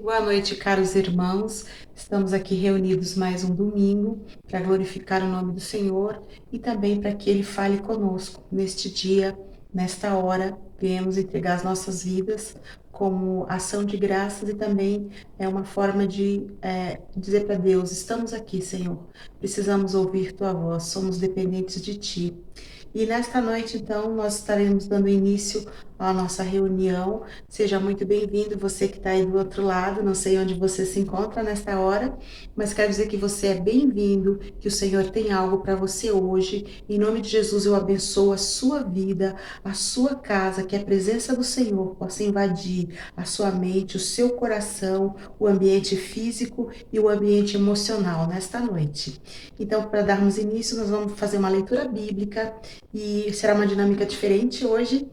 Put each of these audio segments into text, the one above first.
boa noite, caros irmãos. Estamos aqui reunidos mais um domingo para glorificar o nome do Senhor e também para que Ele fale conosco neste dia, nesta hora. Viemos entregar as nossas vidas como ação de graças e também é uma forma de dizer para Deus: estamos aqui, Senhor, precisamos ouvir Tua voz, somos dependentes de Ti. E nesta noite, então, nós estaremos dando início à nossa reunião. Seja muito bem-vindo, você que está aí do outro lado. Não sei onde você se encontra nesta hora, mas quero dizer que você é bem-vindo, que o Senhor tem algo para você hoje. Em nome de Jesus, eu abençoo a sua vida, a sua casa, que a presença do Senhor possa invadir a sua mente, o seu coração, o ambiente físico e o ambiente emocional nesta noite. Então, para darmos início, nós vamos fazer uma leitura bíblica e será uma dinâmica diferente hoje.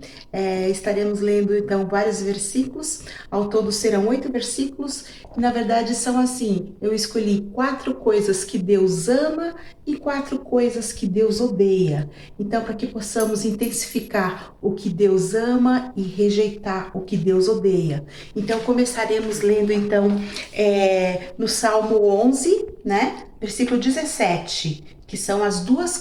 Estaremos lendo então vários versículos, ao todo serão 8 versículos, e na verdade são assim: eu escolhi 4 coisas que Deus ama e 4 coisas que Deus odeia. Então, para que possamos intensificar o que Deus ama e rejeitar o que Deus odeia. Então, começaremos lendo então no Salmo 11, né? Versículo 17, que são as duas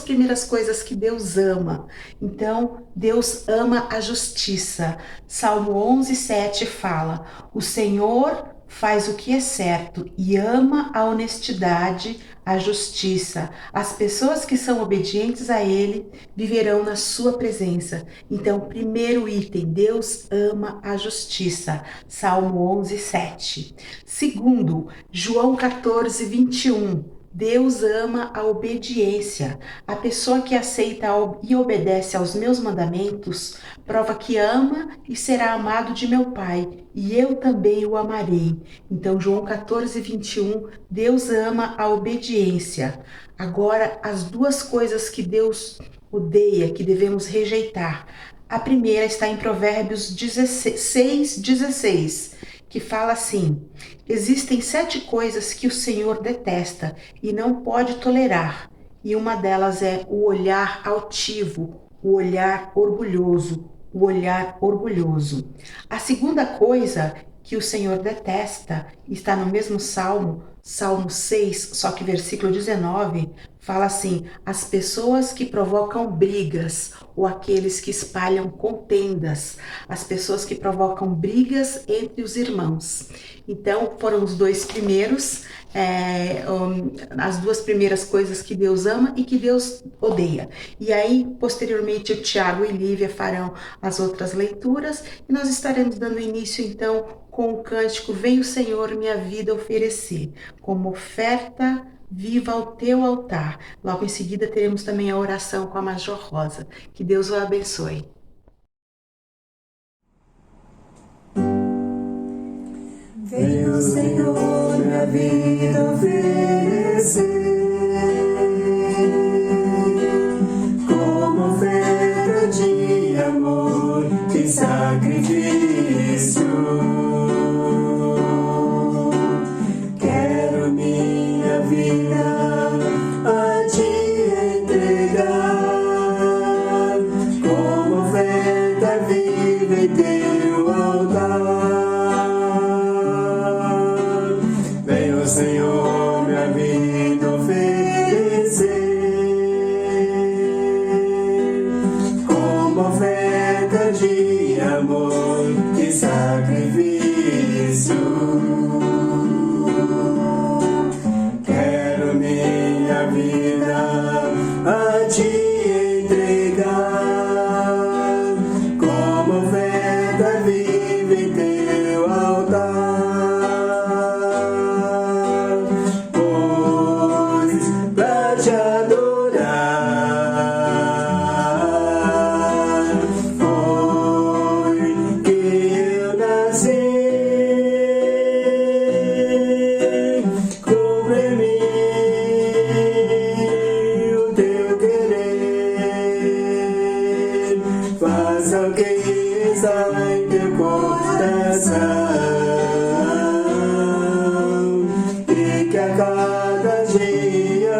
primeiras coisas que Deus ama. Então, Deus ama a justiça. Salmo 11, 7 fala: o Senhor faz o que é certo e ama a honestidade, a justiça. As pessoas que são obedientes a Ele viverão na sua presença. Então, primeiro item, Deus ama a justiça. Salmo 11, 7. Segundo, João 14, 21. Deus ama a obediência. A pessoa que aceita e obedece aos meus mandamentos prova que ama e será amado de meu Pai, e eu também o amarei. Então, João 14, 21, Deus ama a obediência. Agora, as duas coisas que Deus odeia, que devemos rejeitar. A primeira está em Provérbios 16, 16, que fala assim: existem 7 coisas que o Senhor detesta e não pode tolerar, e uma delas é o olhar altivo, o olhar orgulhoso, o olhar orgulhoso. A segunda coisa que o Senhor detesta está no mesmo Salmo, Salmo 6, só que versículo 19, fala assim: as pessoas que provocam brigas, ou aqueles que espalham contendas, as pessoas que provocam brigas entre os irmãos. Então, foram os dois primeiros, as duas primeiras coisas que Deus ama e que Deus odeia. E aí, posteriormente, o Tiago e Lívia farão as outras leituras, e nós estaremos dando início, então, com o cântico Vem o Senhor minha vida oferecer, como oferta viva ao teu altar. Logo em seguida teremos também a oração com a Major Rosa. Que Deus o abençoe. Vem o Senhor minha vida oferecer, como oferta de amor e sacrifício. Quero minha vida a te entregar, como oferta viva em teu altar. Senhor, minha vida oferecer, como oferta de amor e sacrifício. Quero minha vida a te entregar, como oferta viva em teu altar. Te adorar, foi que eu nasci. Cumpre em mim o teu querer, faça o que está em teu coração, e que a cada dia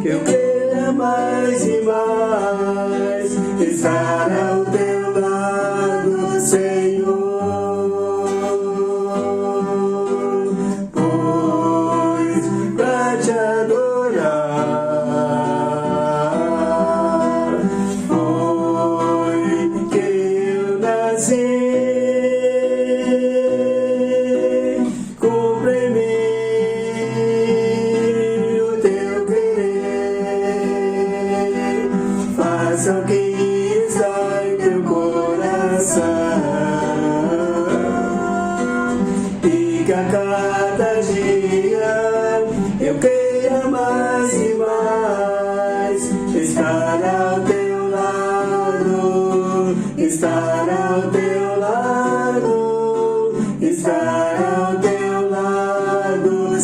eu quero mais e mais estar ao teu lado, Senhor.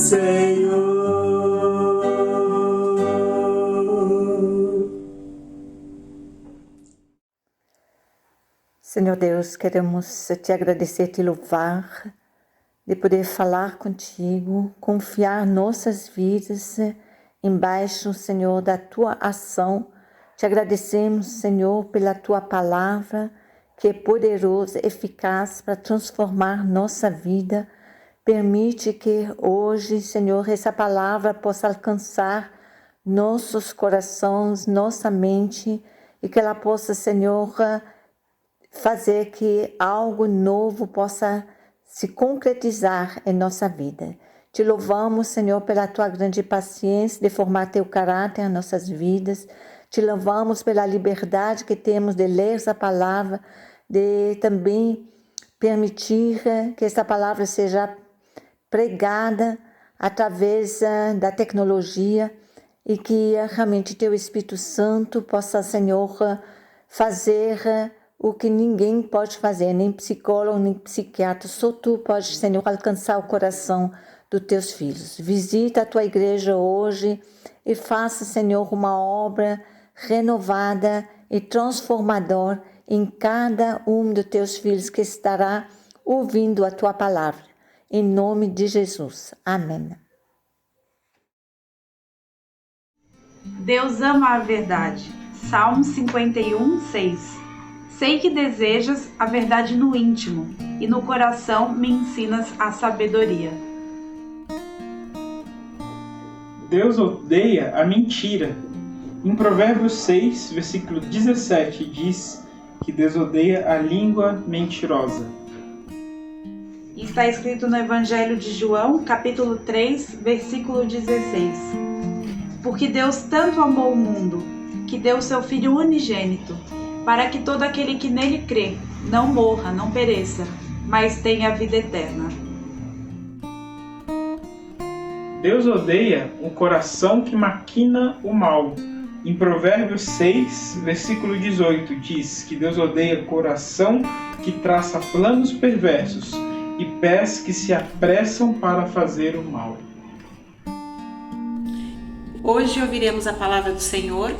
Senhor. Senhor Deus, queremos te agradecer, te louvar, de poder falar contigo, confiar nossas vidas embaixo, Senhor, da tua ação. Te agradecemos, Senhor, pela tua palavra, que é poderosa, eficaz para transformar nossa vida. Permite que hoje, Senhor, essa palavra possa alcançar nossos corações, nossa mente, e que ela possa, Senhor, fazer que algo novo possa se concretizar em nossa vida. Te louvamos, Senhor, pela tua grande paciência de formar teu caráter em nossas vidas. Te louvamos pela liberdade que temos de ler essa palavra, de também permitir que essa palavra seja pregada através da tecnologia e que realmente teu Espírito Santo possa, Senhor, fazer o que ninguém pode fazer, nem psicólogo, nem psiquiatra. Só tu podes, Senhor, alcançar o coração dos teus filhos. Visita a tua igreja hoje e faça, Senhor, uma obra renovada e transformadora em cada um dos teus filhos que estará ouvindo a tua palavra. Em nome de Jesus. Amém. Deus ama a verdade. Salmo 51, 6. Sei que desejas a verdade no íntimo, e no coração me ensinas a sabedoria. Deus odeia a mentira. Em Provérbios 6, versículo 17, diz que Deus odeia a língua mentirosa. Está escrito no Evangelho de João, capítulo 3, versículo 16. Porque Deus tanto amou o mundo, que deu seu Filho unigênito, para que todo aquele que nele crê não morra, não pereça, mas tenha a vida eterna. Deus odeia o coração que maquina o mal. Em Provérbios 6, versículo 18, diz que Deus odeia o coração que traça planos perversos e pés que se apressam para fazer o mal. Hoje ouviremos a palavra do Senhor,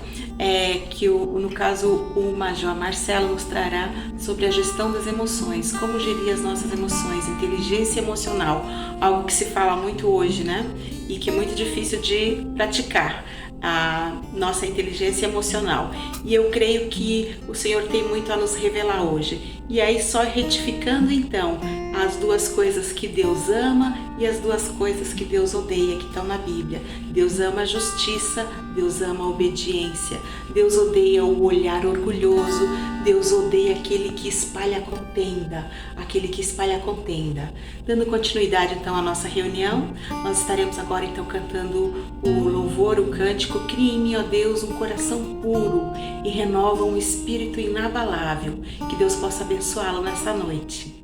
que no caso o Major Marcelo nos trará sobre a gestão das emoções, como gerir as nossas emoções, inteligência emocional, algo que se fala muito hoje, né? E que é muito difícil de praticar, a nossa inteligência emocional. E eu creio que o Senhor tem muito a nos revelar hoje. E aí só retificando então as duas coisas que Deus ama e as duas coisas que Deus odeia, que estão na Bíblia. Deus ama a justiça, Deus ama a obediência, Deus odeia o olhar orgulhoso, Deus odeia aquele que espalha contenda, aquele que espalha contenda. Dando continuidade então à nossa reunião, nós estaremos agora então cantando o louvor, o cântico Cria em mim, ó Deus, um coração puro e renova um espírito inabalável. Que Deus possa abençoá-lo nessa noite.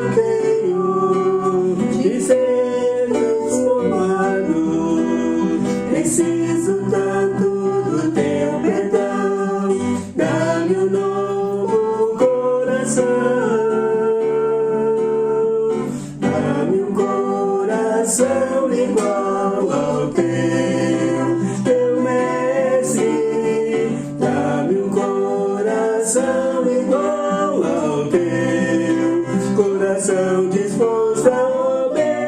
eu tenho de ser transformado. Preciso tanto do teu perdão. Dá-me um novo coração. Dá-me um coração igual ao teu mestre. Dá-me um coração igual ao teu, coração disposto a obedecer,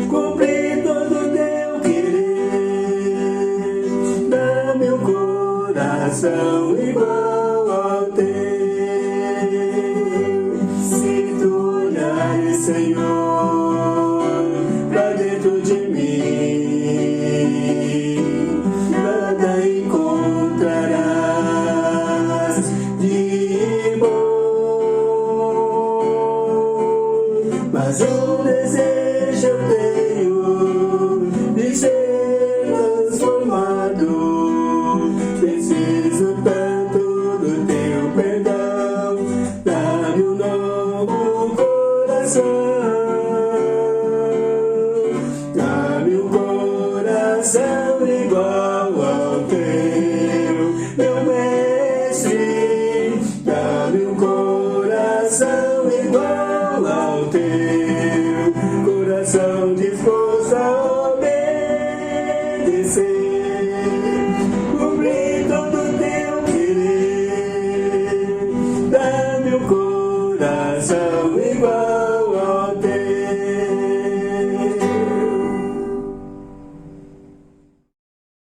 cumprir todo o teu querer. Dá-me um coração igual ao teu. Se tu olhares, Senhor, pra dentro de mim, nada encontrarás de bom. Mas um desejo eu tenho de ser transformado. Preciso tanto do teu perdão. Dá-me um novo coração. Dá-me um coração igual ao teu, meu mestre. Dá-me um coração igual ao teu, coração disposto a obedecer, cumprir todo o teu querer. Dá-me um coração igual ao teu.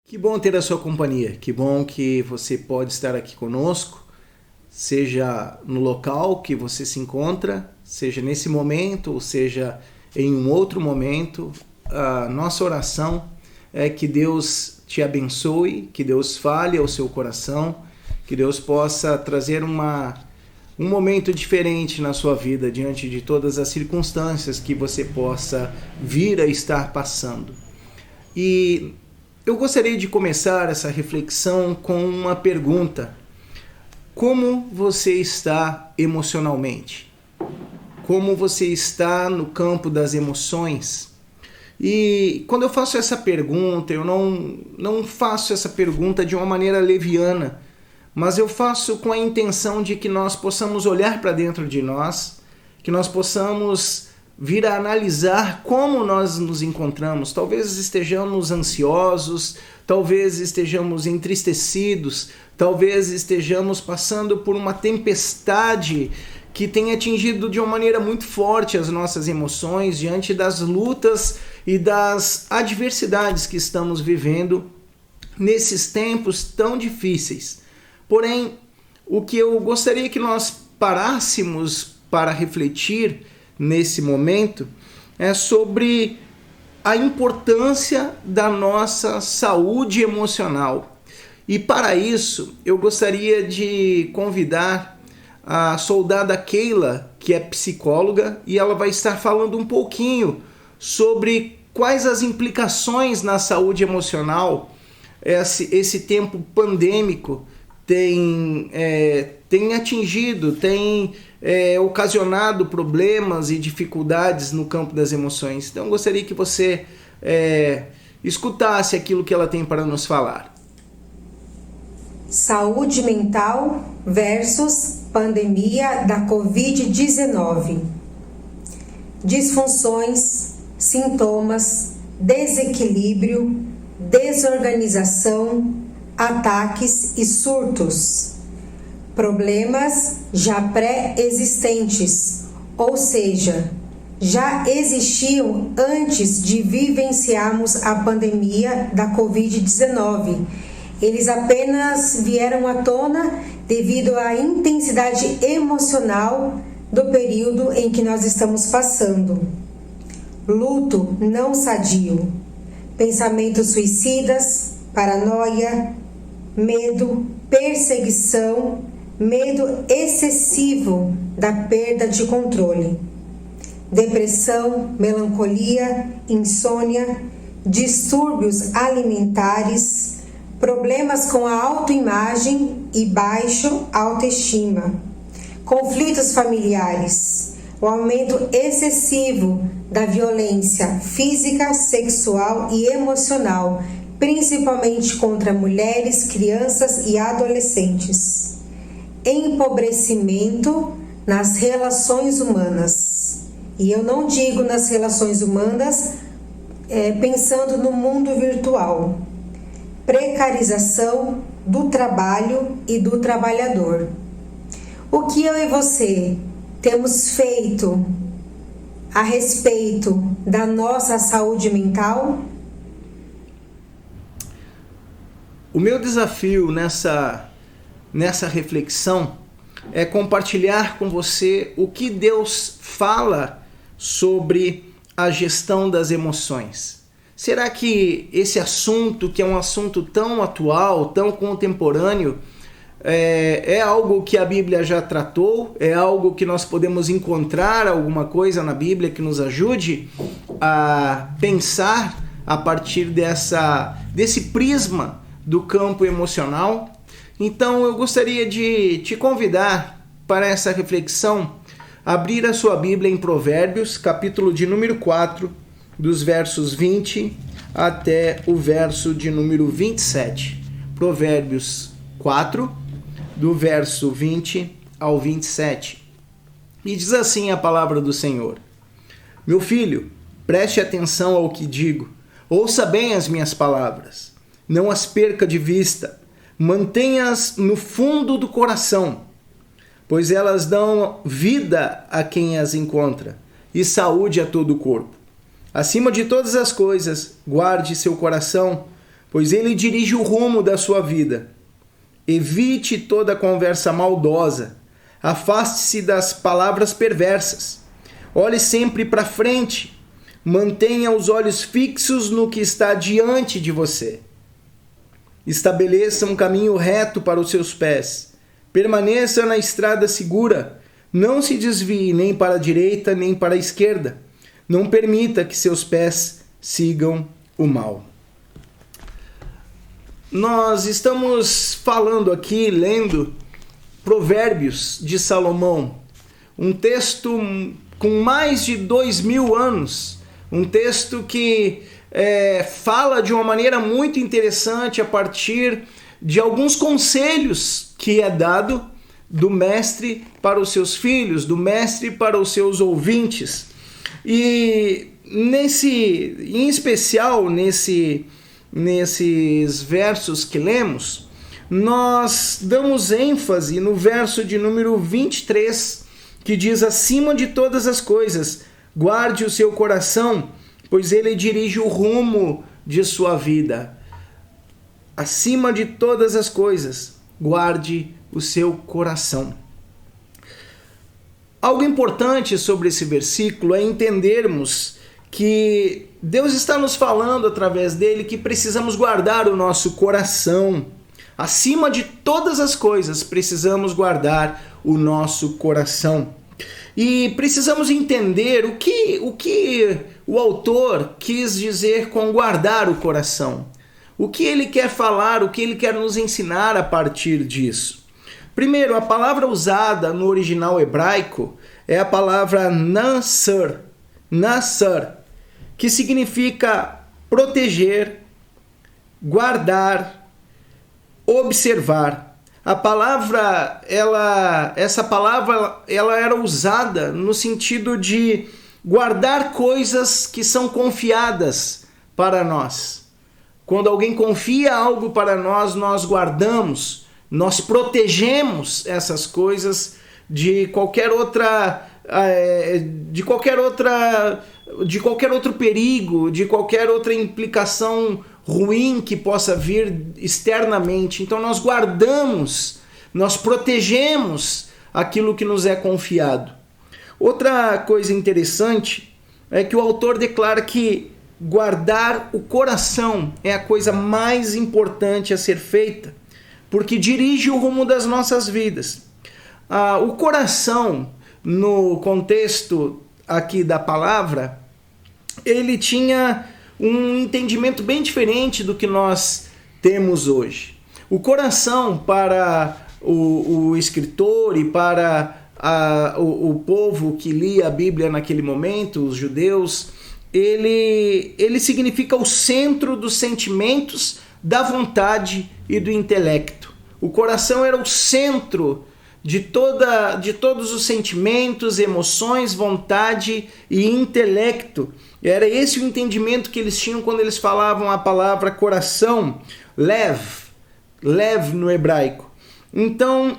Que bom ter a sua companhia, que bom que você pode estar aqui conosco, seja no local que você se encontra, seja nesse momento, ou seja em um outro momento. A nossa oração é que Deus te abençoe, que Deus fale ao seu coração, que Deus possa trazer um momento diferente na sua vida diante de todas as circunstâncias que você possa vir a estar passando. E eu gostaria de começar essa reflexão com uma pergunta: como você está emocionalmente? Como você está no campo das emoções? E quando eu faço essa pergunta, eu não faço essa pergunta de uma maneira leviana, mas eu faço com a intenção de que nós possamos olhar para dentro de nós, que nós possamos vir a analisar como nós nos encontramos. Talvez estejamos ansiosos, talvez estejamos entristecidos, talvez estejamos passando por uma tempestade que tem atingido de uma maneira muito forte as nossas emoções diante das lutas e das adversidades que estamos vivendo nesses tempos tão difíceis. Porém, o que eu gostaria que nós parássemos para refletir nesse momento é sobre a importância da nossa saúde emocional. E para isso, eu gostaria de convidar a soldada Keila, que é psicóloga, e ela vai estar falando um pouquinho sobre quais as implicações na saúde emocional esse tempo pandêmico tem atingido, tem ocasionado problemas e dificuldades no campo das emoções. Então, eu gostaria que você escutasse aquilo que ela tem para nos falar. Saúde mental versus pandemia da Covid-19. Disfunções, sintomas, desequilíbrio, desorganização, ataques e surtos. Problemas já pré-existentes, ou seja, já existiam antes de vivenciarmos a pandemia da Covid-19. Eles apenas vieram à tona devido à intensidade emocional do período em que nós estamos passando. Luto não sadio, pensamentos suicidas, paranoia, medo, perseguição, medo excessivo da perda de controle, depressão, melancolia, insônia, distúrbios alimentares, problemas com a autoimagem e baixa autoestima, conflitos familiares, o aumento excessivo da violência física, sexual e emocional, principalmente contra mulheres, crianças e adolescentes. Empobrecimento nas relações humanas. E eu não digo nas relações humanas pensando no mundo virtual. Precarização do trabalho e do trabalhador. O que eu e você temos feito a respeito da nossa saúde mental? O meu desafio nessa reflexão é compartilhar com você o que Deus fala sobre a gestão das emoções. Será que esse assunto, que é um assunto tão atual, tão contemporâneo, é algo que a Bíblia já tratou? É algo que nós podemos encontrar alguma coisa na Bíblia que nos ajude a pensar a partir desse prisma do campo emocional? Então eu gostaria de te convidar para essa reflexão, abrir a sua Bíblia em Provérbios, capítulo de número 4, dos versos 20 até o verso de número 27. Provérbios 4, do verso 20 ao 27. E diz assim a palavra do Senhor: Meu filho, preste atenção ao que digo, ouça bem as minhas palavras, não as perca de vista, mantenha-as no fundo do coração, pois elas dão vida a quem as encontra e saúde a todo o corpo. Acima de todas as coisas, guarde seu coração, pois ele dirige o rumo da sua vida. Evite toda conversa maldosa, afaste-se das palavras perversas. Olhe sempre para frente, mantenha os olhos fixos no que está diante de você. Estabeleça um caminho reto para os seus pés. Permaneça na estrada segura. Não se desvie nem para a direita nem para a esquerda. Não permita que seus pés sigam o mal. Nós estamos falando aqui, lendo Provérbios de Salomão. Um texto com mais de 2000 anos. Um texto que fala de uma maneira muito interessante a partir de alguns conselhos que é dado do mestre para os seus filhos, do mestre para os seus ouvintes. E em especial nesses versos que lemos, nós damos ênfase no verso de número 23, que diz: acima de todas as coisas, guarde o seu coração, pois ele dirige o rumo de sua vida. Acima de todas as coisas, guarde o seu coração. Algo importante sobre esse versículo é entendermos que Deus está nos falando através dele que precisamos guardar o nosso coração. Acima de todas as coisas, precisamos guardar o nosso coração. E precisamos entender o que o autor quis dizer com guardar o coração. O que ele quer falar, o que ele quer nos ensinar a partir disso. Primeiro, a palavra usada no original hebraico é a palavra nasar, que significa proteger, guardar, observar. Essa palavra era usada no sentido de guardar coisas que são confiadas para nós. Quando alguém confia algo para nós, nós guardamos, nós protegemos essas coisas de qualquer outro perigo, de qualquer outra implicação ruim que possa vir externamente. Então nós guardamos, nós protegemos aquilo que nos é confiado. Outra coisa interessante é que o autor declara que guardar o coração é a coisa mais importante a ser feita, porque dirige o rumo das nossas vidas. O coração, no contexto aqui da palavra, ele tinha um entendimento bem diferente do que nós temos hoje. O coração, para o escritor e para o povo que lia a Bíblia naquele momento, os judeus, ele significa o centro dos sentimentos, da vontade e do intelecto. O coração era o centro de todos os sentimentos, emoções, vontade e intelecto. Era esse o entendimento que eles tinham quando eles falavam a palavra coração, lev no hebraico. Então,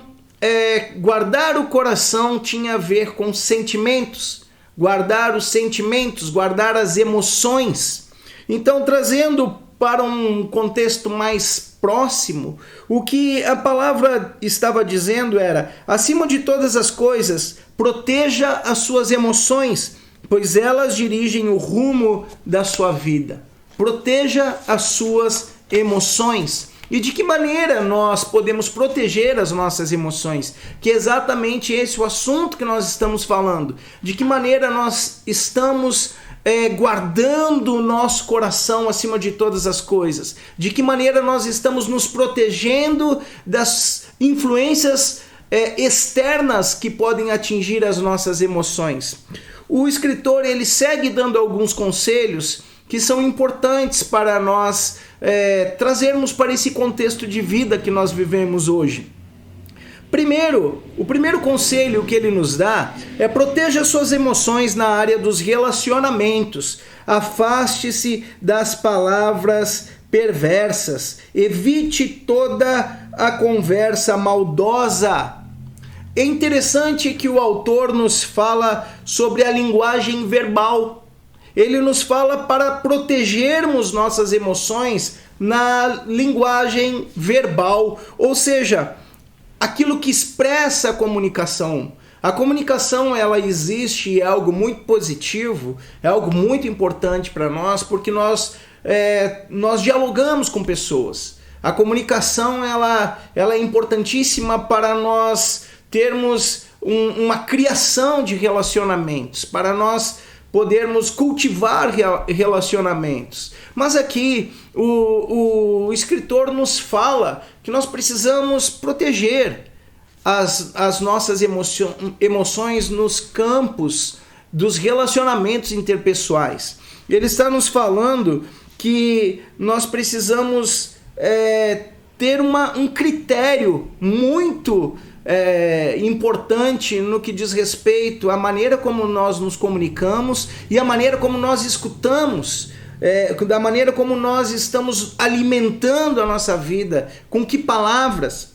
guardar o coração tinha a ver com sentimentos, guardar os sentimentos, guardar as emoções. Então, trazendo para um contexto mais próximo, o que a palavra estava dizendo era: acima de todas as coisas, proteja as suas emoções, pois elas dirigem o rumo da sua vida. Proteja as suas emoções. E de que maneira nós podemos proteger as nossas emoções? Que é exatamente esse o assunto que nós estamos falando. De que maneira nós estamos guardando o nosso coração acima de todas as coisas? De que maneira nós estamos nos protegendo das influências externas que podem atingir as nossas emoções? O escritor ele segue dando alguns conselhos que são importantes para nós trazermos para esse contexto de vida que nós vivemos hoje. Primeiro, o primeiro conselho que ele nos dá é: proteja suas emoções na área dos relacionamentos. Afaste-se das palavras perversas. Evite toda a conversa maldosa. É interessante que o autor nos fala sobre a linguagem verbal. Ele nos fala para protegermos nossas emoções na linguagem verbal, ou seja, aquilo que expressa a comunicação. A comunicação, ela existe e é algo muito positivo, é algo muito importante para nós, porque nós dialogamos com pessoas. A comunicação, ela é importantíssima para nós termos uma criação de relacionamentos, para nós podermos cultivar relacionamentos. Mas aqui o escritor nos fala que nós precisamos proteger as nossas emoções nos campos dos relacionamentos interpessoais. Ele está nos falando que nós precisamos ter um critério muito importante no que diz respeito à maneira como nós nos comunicamos e a maneira como nós escutamos, da maneira como nós estamos alimentando a nossa vida, com que palavras.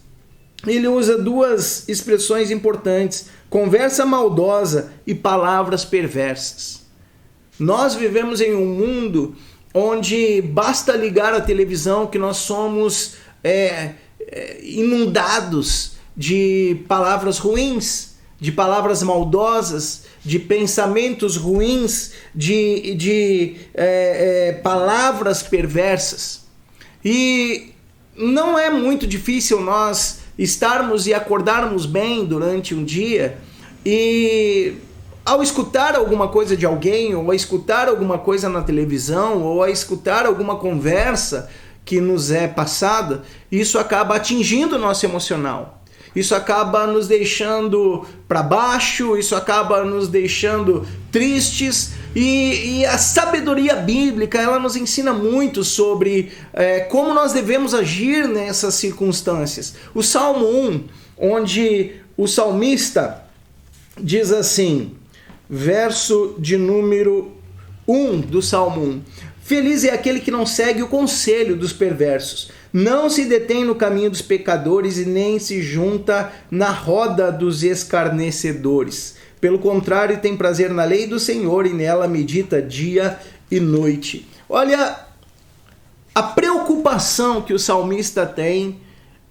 Ele usa duas expressões importantes: conversa maldosa e palavras perversas. Nós vivemos em um mundo onde basta ligar a televisão que nós somos inundados de palavras ruins, de palavras maldosas, de pensamentos ruins, de palavras perversas. E não é muito difícil nós estarmos e acordarmos bem durante um dia e, ao escutar alguma coisa de alguém, ou a escutar alguma coisa na televisão, ou a escutar alguma conversa que nos é passada, isso acaba atingindo o nosso emocional. Isso acaba nos deixando para baixo, isso acaba nos deixando tristes, e a sabedoria bíblica, ela nos ensina muito sobre como nós devemos agir nessas circunstâncias. O Salmo 1, onde o salmista diz assim, verso de número 1 do Salmo 1: feliz é aquele que não segue o conselho dos perversos, não se detém no caminho dos pecadores e nem se junta na roda dos escarnecedores. Pelo contrário, tem prazer na lei do Senhor e nela medita dia e noite. Olha a preocupação que o salmista tem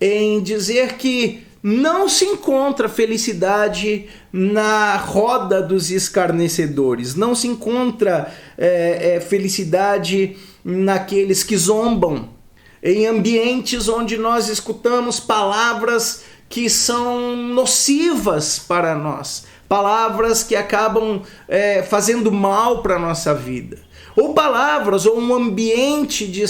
em dizer que não se encontra felicidade na roda dos escarnecedores, não se encontra felicidade naqueles que zombam, em ambientes onde nós escutamos palavras que são nocivas para nós, palavras que acabam fazendo mal para a nossa vida, ou palavras, ou um ambiente de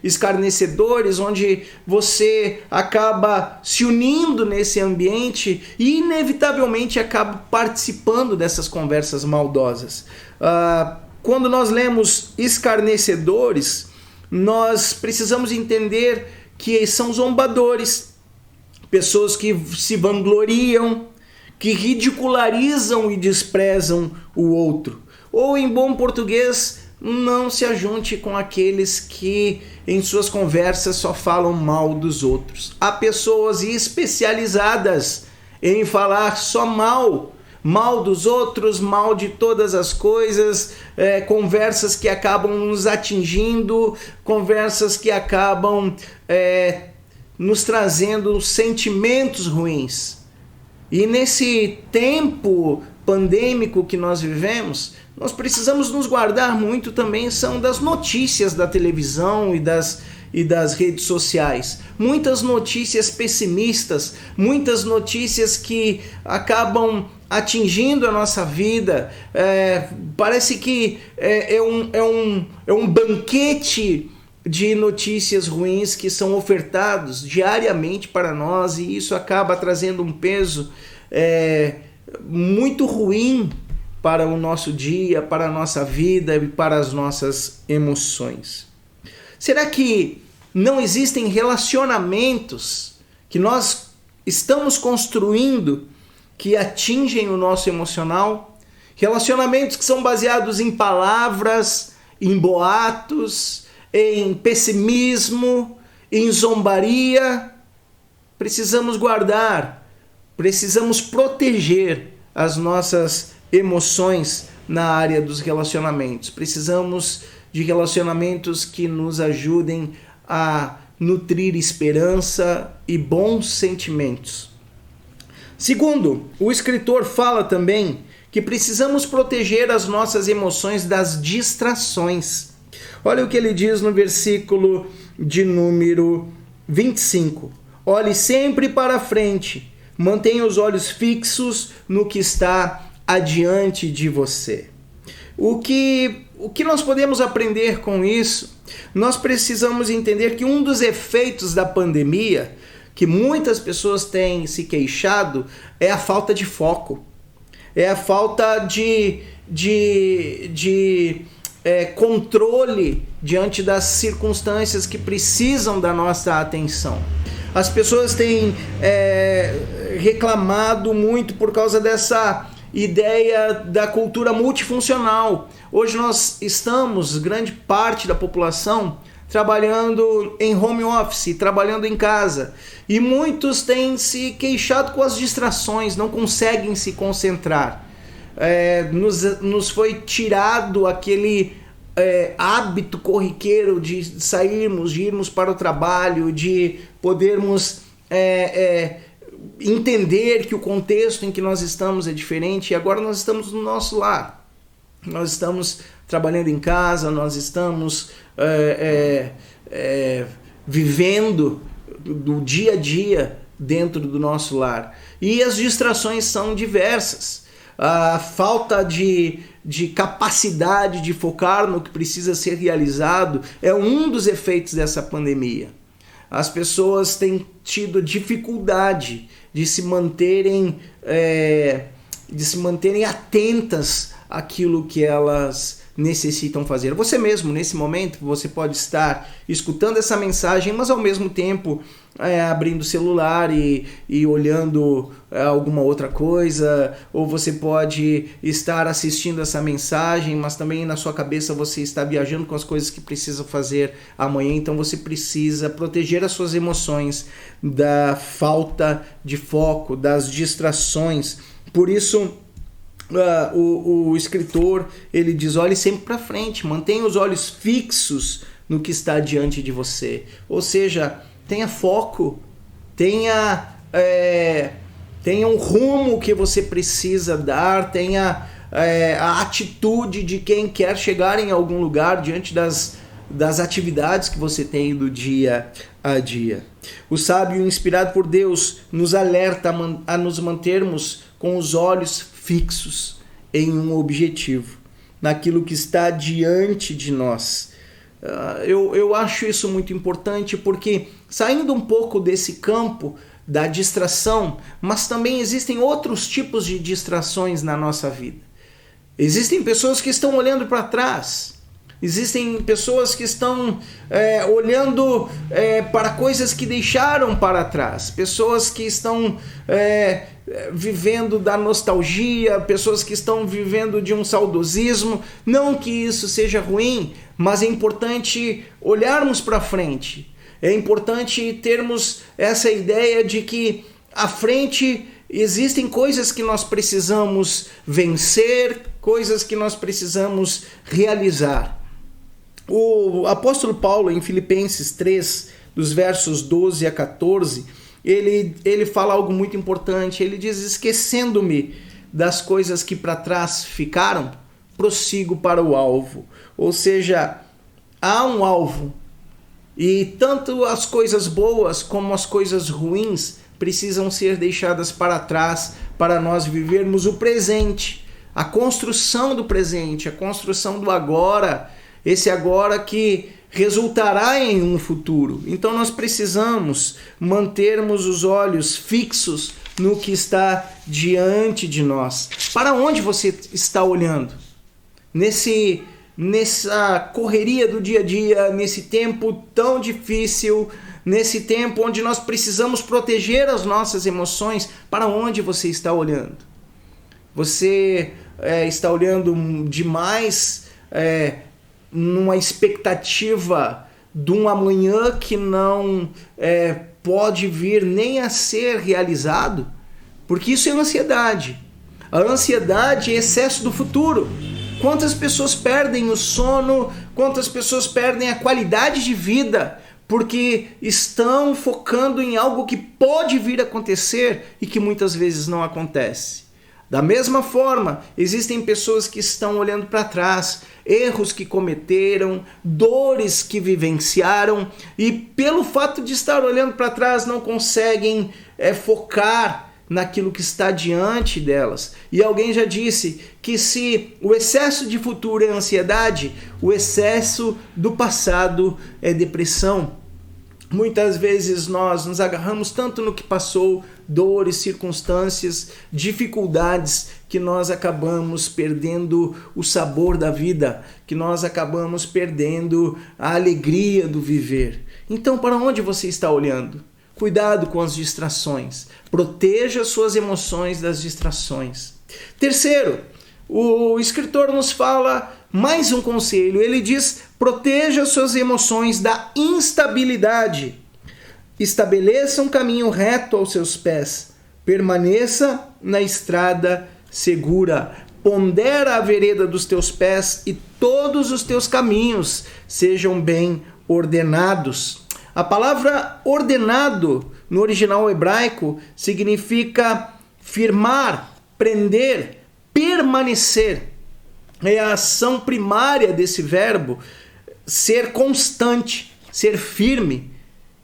escarnecedores, onde você acaba se unindo nesse ambiente e inevitavelmente acaba participando dessas conversas maldosas. Quando nós lemos escarnecedores, nós precisamos entender que são zombadores, pessoas que se vangloriam, que ridicularizam e desprezam o outro. Ou, em bom português, não se ajunte com aqueles que em suas conversas só falam mal dos outros. Há pessoas especializadas em falar só mal dos outros, mal de todas as coisas, conversas que acabam nos atingindo, conversas que acabam nos trazendo sentimentos ruins. E nesse tempo pandêmico que nós vivemos, nós precisamos nos guardar muito também são das notícias da televisão e das redes sociais. Muitas notícias pessimistas, muitas notícias que acabam atingindo a nossa vida. Parece que é um banquete de notícias ruins que são ofertados diariamente para nós, e isso acaba trazendo um peso muito ruim para o nosso dia, para a nossa vida e para as nossas emoções. Será que não existem relacionamentos que nós estamos construindo que atingem o nosso emocional? Relacionamentos que são baseados em palavras, em boatos, em pessimismo, em zombaria. Precisamos guardar, precisamos proteger as nossas emoções na área dos relacionamentos. Precisamos de relacionamentos que nos ajudem a nutrir esperança e bons sentimentos. Segundo, o escritor fala também que precisamos proteger as nossas emoções das distrações. Olha o que ele diz no versículo de número 25. Olhe sempre para frente, mantenha os olhos fixos no que está adiante de você. O que nós podemos aprender com isso? Nós precisamos entender que um dos efeitos da pandemia, que muitas pessoas têm se queixado, é a falta de foco. É a falta de controle diante das circunstâncias que precisam da nossa atenção. As pessoas têm reclamado muito por causa dessa ideia da cultura multifuncional. Hoje nós estamos, grande parte da população, trabalhando em home office, trabalhando em casa. E muitos têm se queixado com as distrações, não conseguem se concentrar. Nos foi tirado aquele hábito corriqueiro de sairmos, de irmos para o trabalho, de podermos entender que o contexto em que nós estamos é diferente, e agora nós estamos no nosso lar. Nós estamos trabalhando em casa, nós estamos vivendo do dia a dia dentro do nosso lar. E as distrações são diversas. A falta de capacidade de focar no que precisa ser realizado é um dos efeitos dessa pandemia. As pessoas têm tido dificuldade de se manterem atentas àquilo que elas necessitam fazer. Você mesmo, nesse momento, você pode estar escutando essa mensagem, mas ao mesmo tempo abrindo o celular e olhando alguma outra coisa, ou você pode estar assistindo essa mensagem, mas também na sua cabeça você está viajando com as coisas que precisa fazer amanhã. Então você precisa proteger as suas emoções da falta de foco, das distrações. Por isso o escritor, ele diz: olhe sempre para frente, mantenha os olhos fixos no que está diante de você. Ou seja, tenha foco, tenha um rumo que você precisa dar, tenha a atitude de quem quer chegar em algum lugar diante das atividades que você tem do dia a dia. O sábio inspirado por Deus nos alerta a nos mantermos com os olhos fixos em um objetivo, naquilo que está diante de nós. Eu acho isso muito importante porque, saindo um pouco desse campo da distração, mas também existem outros tipos de distrações na nossa vida. Existem pessoas que estão olhando para trás, existem pessoas que estão olhando para coisas que deixaram para trás, pessoas que estão vivendo da nostalgia, pessoas que estão vivendo de um saudosismo. Não que isso seja ruim, mas é importante olharmos para frente. É importante termos essa ideia de que à frente existem coisas que nós precisamos vencer, coisas que nós precisamos realizar. O apóstolo Paulo, em Filipenses 3, dos versos 12 a 14, ele fala algo muito importante. Ele diz: esquecendo-me das coisas que para trás ficaram, prossigo para o alvo. Ou seja, há um alvo. E tanto as coisas boas como as coisas ruins precisam ser deixadas para trás para nós vivermos o presente, a construção do presente, a construção do agora, esse agora que resultará em um futuro. Então nós precisamos mantermos os olhos fixos no que está diante de nós. Para onde você está olhando? Nessa correria do dia a dia, nesse tempo tão difícil, nesse tempo onde nós precisamos proteger as nossas emoções, para onde você está olhando? Você está olhando demais numa expectativa de um amanhã que não pode vir nem a ser realizado? Porque isso é ansiedade. A ansiedade é excesso do futuro. Quantas pessoas perdem o sono, quantas pessoas perdem a qualidade de vida porque estão focando em algo que pode vir a acontecer e que muitas vezes não acontece. Da mesma forma, existem pessoas que estão olhando para trás, erros que cometeram, dores que vivenciaram, e pelo fato de estar olhando para trás não conseguem focar naquilo que está diante delas. E alguém já disse que se o excesso de futuro é ansiedade, o excesso do passado é depressão. Muitas vezes nós nos agarramos tanto no que passou, dores, circunstâncias, dificuldades, que nós acabamos perdendo o sabor da vida, que nós acabamos perdendo a alegria do viver. Então, para onde você está olhando? Cuidado com as distrações. Proteja suas emoções das distrações. Terceiro, o escritor nos fala mais um conselho. Ele diz: proteja suas emoções da instabilidade. Estabeleça um caminho reto aos seus pés. Permaneça na estrada segura. Pondera a vereda dos teus pés e todos os teus caminhos sejam bem ordenados. A palavra ordenado no original hebraico significa firmar, prender, permanecer. É a ação primária desse verbo, ser constante, ser firme.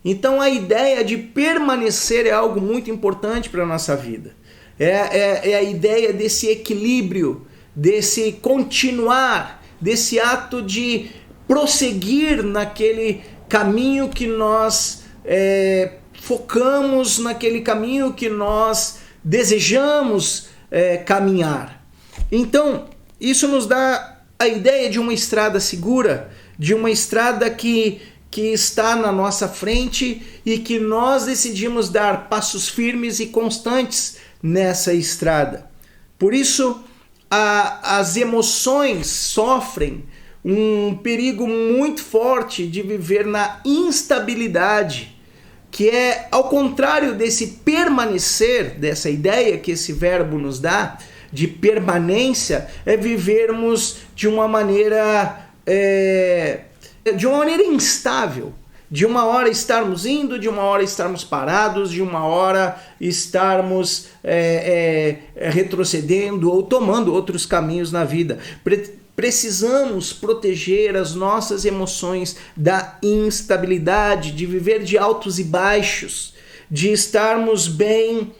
Então a ideia de permanecer é algo muito importante para a nossa vida. É a ideia desse equilíbrio, desse continuar, desse ato de prosseguir naquele caminho que nós focamos, naquele caminho que nós desejamos caminhar. Então, isso nos dá a ideia de uma estrada segura, de uma estrada que está na nossa frente e que nós decidimos dar passos firmes e constantes nessa estrada. Por isso, as emoções sofrem um perigo muito forte de viver na instabilidade, que é ao contrário desse permanecer, dessa ideia que esse verbo nos dá, de permanência, é vivermos de uma maneira instável, de uma hora estarmos indo, de uma hora estarmos parados, de uma hora estarmos retrocedendo ou tomando outros caminhos na vida. Precisamos proteger as nossas emoções da instabilidade, de viver de altos e baixos, de estarmos bem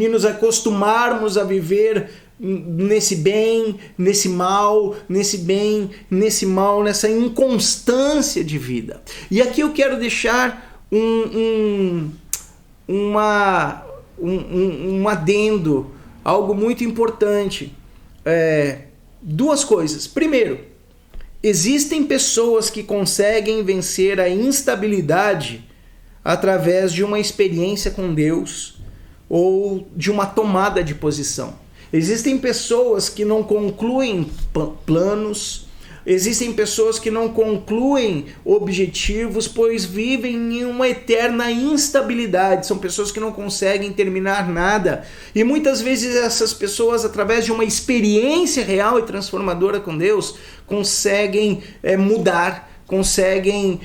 e nos acostumarmos a viver nesse bem, nesse mal, nesse bem, nesse mal, nessa inconstância de vida. E aqui eu quero deixar um adendo, algo muito importante. Duas coisas. Primeiro, existem pessoas que conseguem vencer a instabilidade através de uma experiência com Deus ou de uma tomada de posição. Existem pessoas que não concluem planos, existem pessoas que não concluem objetivos, pois vivem em uma eterna instabilidade. São pessoas que não conseguem terminar nada. E muitas vezes essas pessoas, através de uma experiência real e transformadora com Deus, conseguem mudar, conseguem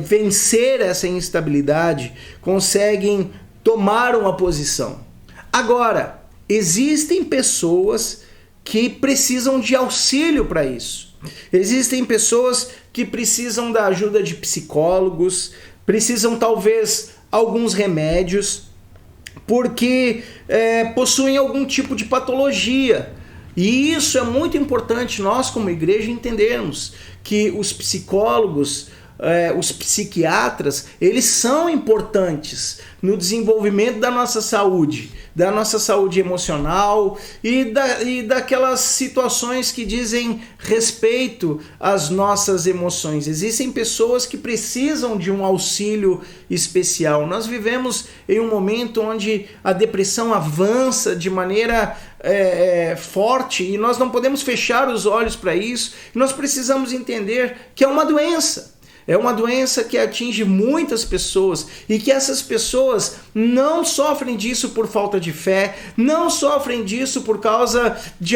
vencer essa instabilidade, conseguem tomar uma posição. Agora, existem pessoas que precisam de auxílio para isso. Existem pessoas que precisam da ajuda de psicólogos, precisam talvez alguns remédios, porque possuem algum tipo de patologia. E isso é muito importante nós como igreja entendermos, que os psicólogos, os psiquiatras, eles são importantes no desenvolvimento da nossa saúde emocional e daquelas situações que dizem respeito às nossas emoções. Existem pessoas que precisam de um auxílio especial. Nós vivemos em um momento onde a depressão avança de maneira forte e nós não podemos fechar os olhos para isso. Nós precisamos entender que é uma doença. É uma doença que atinge muitas pessoas e que essas pessoas não sofrem disso por falta de fé, não sofrem disso por causa de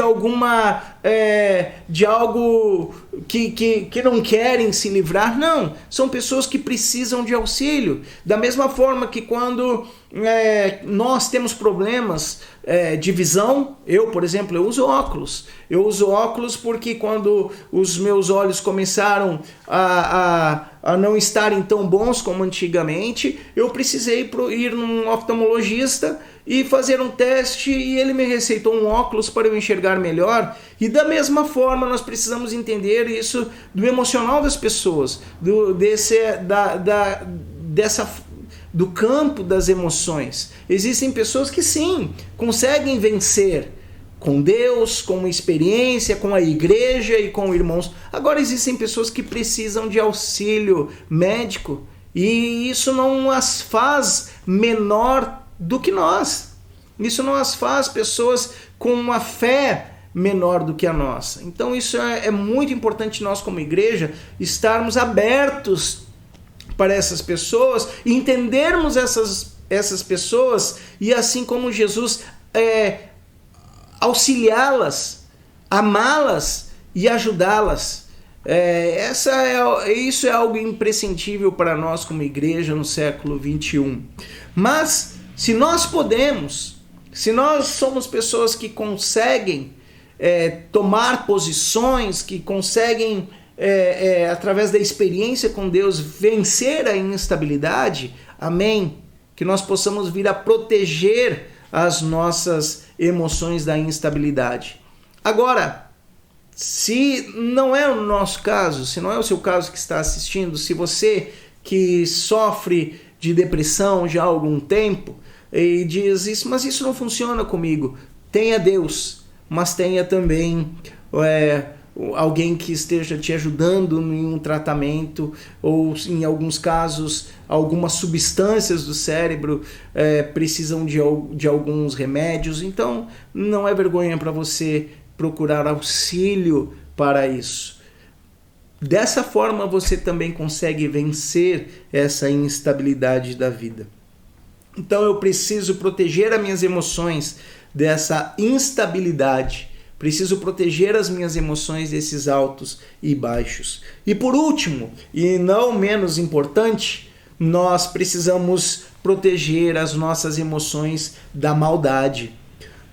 de algo que não querem se livrar. Não, são pessoas que precisam de auxílio. Da mesma forma que quando nós temos problemas de visão, por exemplo, eu uso óculos. Eu uso óculos porque quando os meus olhos começaram a não estarem tão bons como antigamente, eu precisei ir num oftalmologista e fazer um teste e ele me receitou um óculos para eu enxergar melhor. E da mesma forma nós precisamos entender isso do emocional das pessoas, do campo das emoções. Existem pessoas que sim, conseguem vencer com Deus, com uma experiência, com a igreja e com irmãos. Agora existem pessoas que precisam de auxílio médico e isso não as faz menor do que nós. Isso não as faz pessoas com uma fé menor do que a nossa. Então isso é muito importante nós como igreja estarmos abertos para essas pessoas, entendermos essas pessoas e assim como Jesus auxiliá-las, amá-las e ajudá-las. Isso é algo imprescindível para nós como igreja no século 21. Mas se nós somos pessoas que conseguem tomar posições, que conseguem através da experiência com Deus vencer a instabilidade, amém, que nós possamos vir a proteger as nossas emoções da instabilidade. Agora, se não é o nosso caso, se não é o seu caso que está assistindo, se você que sofre de depressão já há algum tempo e diz isso, mas isso não funciona comigo, tenha Deus, mas tenha também alguém que esteja te ajudando em um tratamento ou em alguns casos algumas substâncias do cérebro precisam de alguns remédios. Então não é vergonha para você procurar auxílio para isso. Dessa forma você também consegue vencer essa instabilidade da vida. Então eu preciso proteger as minhas emoções dessa instabilidade. Preciso proteger as minhas emoções desses altos e baixos. E por último, e não menos importante, nós precisamos proteger as nossas emoções da maldade.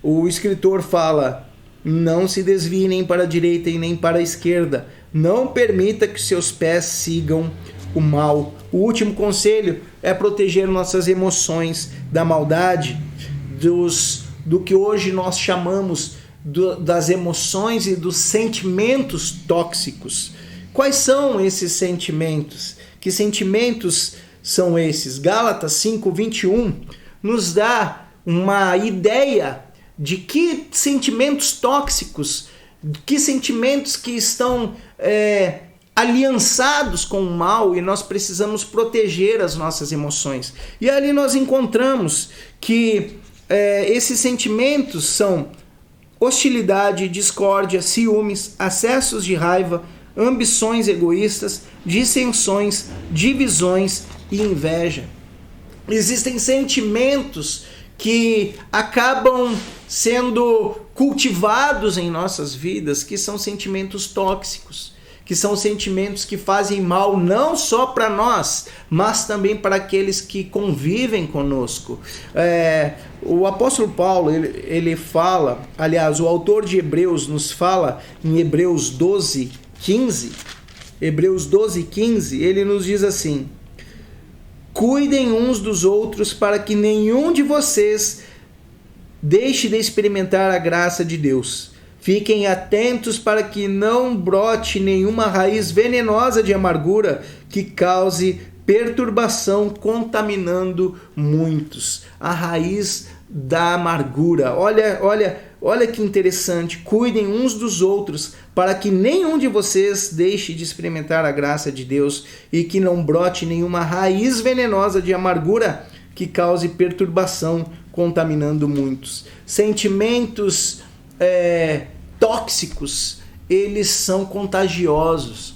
O escritor fala: não se desvie nem para a direita e nem para a esquerda. Não permita que seus pés sigam o mal. O último conselho é proteger nossas emoções da maldade. do que hoje nós chamamos das emoções e dos sentimentos tóxicos. Quais são esses sentimentos? Que sentimentos são esses? Gálatas 5:21 nos dá uma ideia de que sentimentos tóxicos, que sentimentos que estão aliançados com o mal, e nós precisamos proteger as nossas emoções. E ali nós encontramos que esses sentimentos são hostilidade, discórdia, ciúmes, acessos de raiva, ambições egoístas, dissensões, divisões e inveja. Existem sentimentos que acabam sendo cultivados em nossas vidas, que são sentimentos tóxicos, que são sentimentos que fazem mal não só para nós, mas também para aqueles que convivem conosco. O apóstolo Paulo, ele fala, aliás, o autor de Hebreus nos fala em Hebreus 12:15, ele nos diz assim: cuidem uns dos outros para que nenhum de vocês deixe de experimentar a graça de Deus. Fiquem atentos para que não brote nenhuma raiz venenosa de amargura que cause perturbação, contaminando muitos. A raiz da amargura. Olha que interessante. Cuidem uns dos outros para que nenhum de vocês deixe de experimentar a graça de Deus e que não brote nenhuma raiz venenosa de amargura que cause perturbação, contaminando muitos. Sentimentos tóxicos, eles são contagiosos.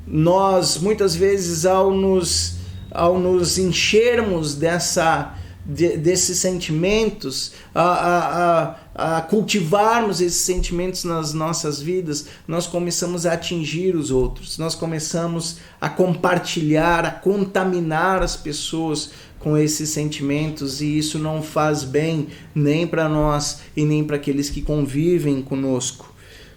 Nós, muitas vezes, ao nos enchermos desses sentimentos, a cultivarmos esses sentimentos nas nossas vidas, nós começamos a atingir os outros, nós começamos a compartilhar, a contaminar as pessoas com esses sentimentos, e isso não faz bem nem para nós e nem para aqueles que convivem conosco.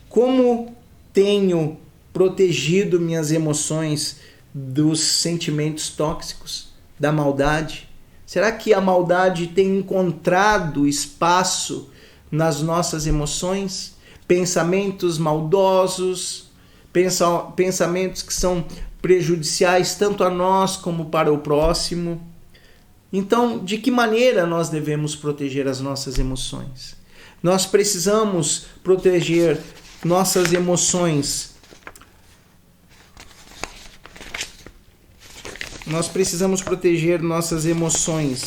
Como tenho protegido minhas emoções dos sentimentos tóxicos, da maldade? Será que a maldade tem encontrado espaço nas nossas emoções? Pensamentos maldosos, pensamentos que são prejudiciais tanto a nós como para o próximo. Então, de que maneira nós devemos proteger as nossas emoções? Nós precisamos proteger nossas emoções. Nós precisamos proteger nossas emoções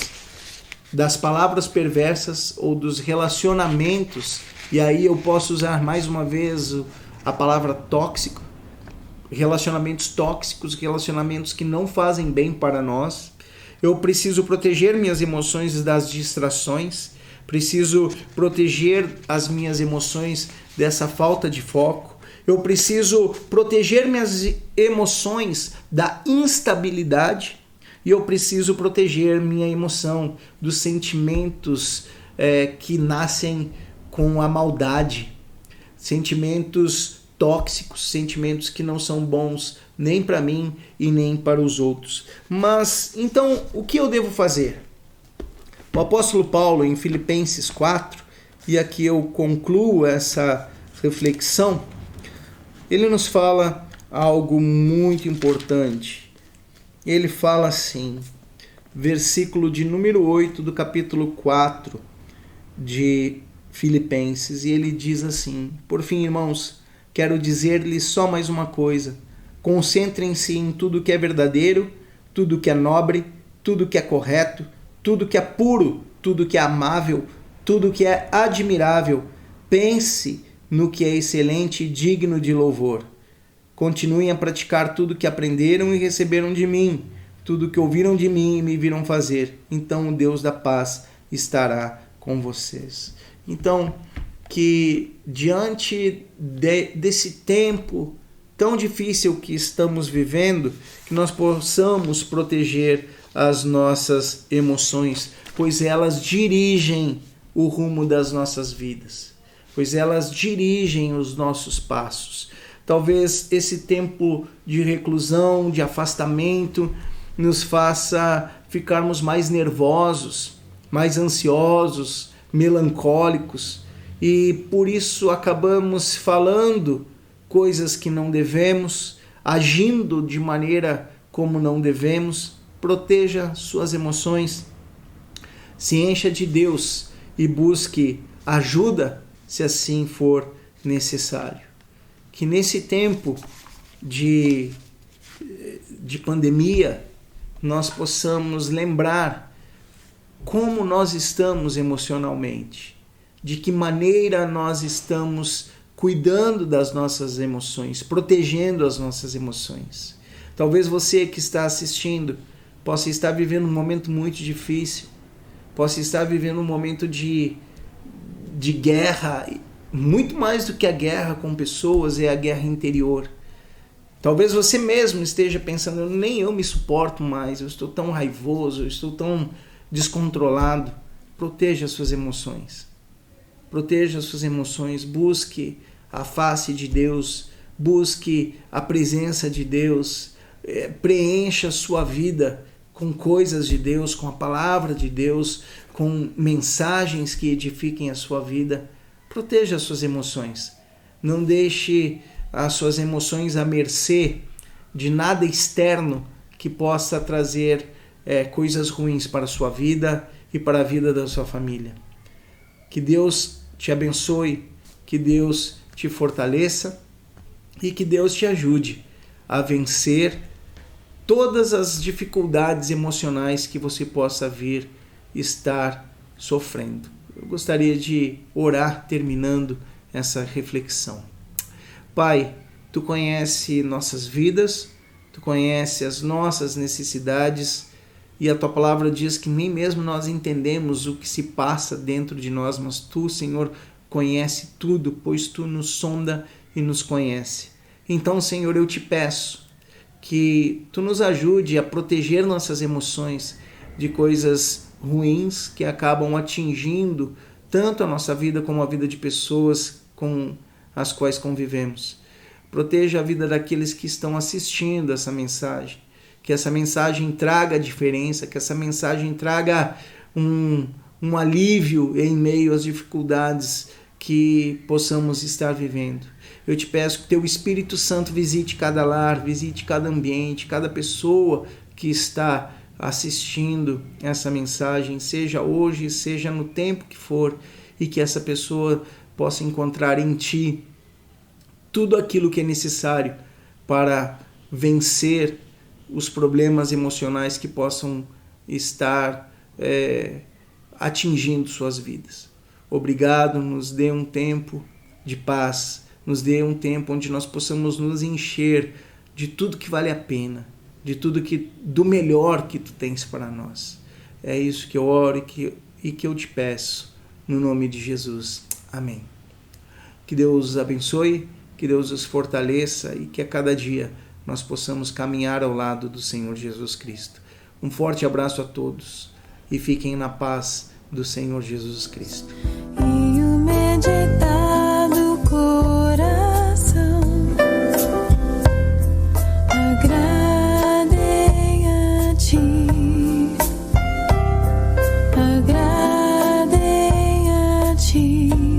das palavras perversas ou dos relacionamentos. E aí eu posso usar mais uma vez a palavra tóxico. Relacionamentos tóxicos, relacionamentos que não fazem bem para nós. Eu preciso proteger minhas emoções das distrações. Preciso proteger as minhas emoções dessa falta de foco. Eu preciso proteger minhas emoções da instabilidade e eu preciso proteger minha emoção dos sentimentos que nascem com a maldade, sentimentos tóxicos, sentimentos que não são bons nem para mim e nem para os outros. Mas então o que eu devo fazer? O apóstolo Paulo em Filipenses 4, e aqui eu concluo essa reflexão, ele nos fala algo muito importante. Ele fala assim, versículo de número 8 do capítulo 4 de Filipenses, e ele diz assim: por fim, irmãos, quero dizer-lhes só mais uma coisa. Concentrem-se em tudo que é verdadeiro, tudo que é nobre, tudo que é correto, tudo que é puro, tudo que é amável, tudo que é admirável. Pense no que é excelente e digno de louvor. Continuem a praticar tudo que aprenderam e receberam de mim, tudo que ouviram de mim e me viram fazer. Então o Deus da paz estará com vocês. Então, que diante desse tempo tão difícil que estamos vivendo, que nós possamos proteger as nossas emoções, pois elas dirigem o rumo das nossas vidas, pois elas dirigem os nossos passos. Talvez esse tempo de reclusão, de afastamento, nos faça ficarmos mais nervosos, mais ansiosos, melancólicos, e por isso acabamos falando coisas que não devemos, agindo de maneira como não devemos. Proteja suas emoções, se encha de Deus e busque ajuda se assim for necessário. Que nesse tempo de pandemia nós possamos lembrar como nós estamos emocionalmente, de que maneira nós estamos cuidando das nossas emoções, protegendo as nossas emoções. Talvez você que está assistindo possa estar vivendo um momento muito difícil, possa estar vivendo um momento de guerra, muito mais do que a guerra com pessoas, é a guerra interior. Talvez você mesmo esteja pensando, nem eu me suporto mais, eu estou tão raivoso, eu estou tão descontrolado. Proteja as suas emoções. Proteja as suas emoções, busque a face de Deus, busque a presença de Deus, preencha a sua vida com coisas de Deus, com a palavra de Deus, com mensagens que edifiquem a sua vida. Proteja as suas emoções. Não deixe as suas emoções à mercê de nada externo que possa trazer coisas ruins para a sua vida e para a vida da sua família. Que Deus te abençoe, que Deus te fortaleça e que Deus te ajude a vencer todas as dificuldades emocionais que você possa vir estar sofrendo. Eu gostaria de orar terminando essa reflexão. Pai, Tu conhece nossas vidas, Tu conhece as nossas necessidades e a Tua palavra diz que nem mesmo nós entendemos o que se passa dentro de nós, mas Tu, Senhor, conhece tudo, pois Tu nos sonda e nos conhece. Então, Senhor, eu te peço que Tu nos ajude a proteger nossas emoções de coisas ruins que acabam atingindo tanto a nossa vida como a vida de pessoas com as quais convivemos. Proteja a vida daqueles que estão assistindo essa mensagem, que essa mensagem traga diferença, que essa mensagem traga um alívio em meio às dificuldades que possamos estar vivendo. Eu te peço que Teu Espírito Santo visite cada lar, visite cada ambiente, cada pessoa que está assistindo essa mensagem, seja hoje, seja no tempo que for, e que essa pessoa possa encontrar em Ti tudo aquilo que é necessário para vencer os problemas emocionais que possam estar atingindo suas vidas. Obrigado, nos dê um tempo de paz, nos dê um tempo onde nós possamos nos encher de tudo que vale a pena, de tudo do melhor que Tu tens para nós. É isso que eu oro e que eu te peço, no nome de Jesus. Amém. Que Deus os abençoe, que Deus os fortaleça e que a cada dia nós possamos caminhar ao lado do Senhor Jesus Cristo. Um forte abraço a todos e fiquem na paz do Senhor Jesus Cristo. E o meditar do coração, agradei a Ti, agradei a Ti.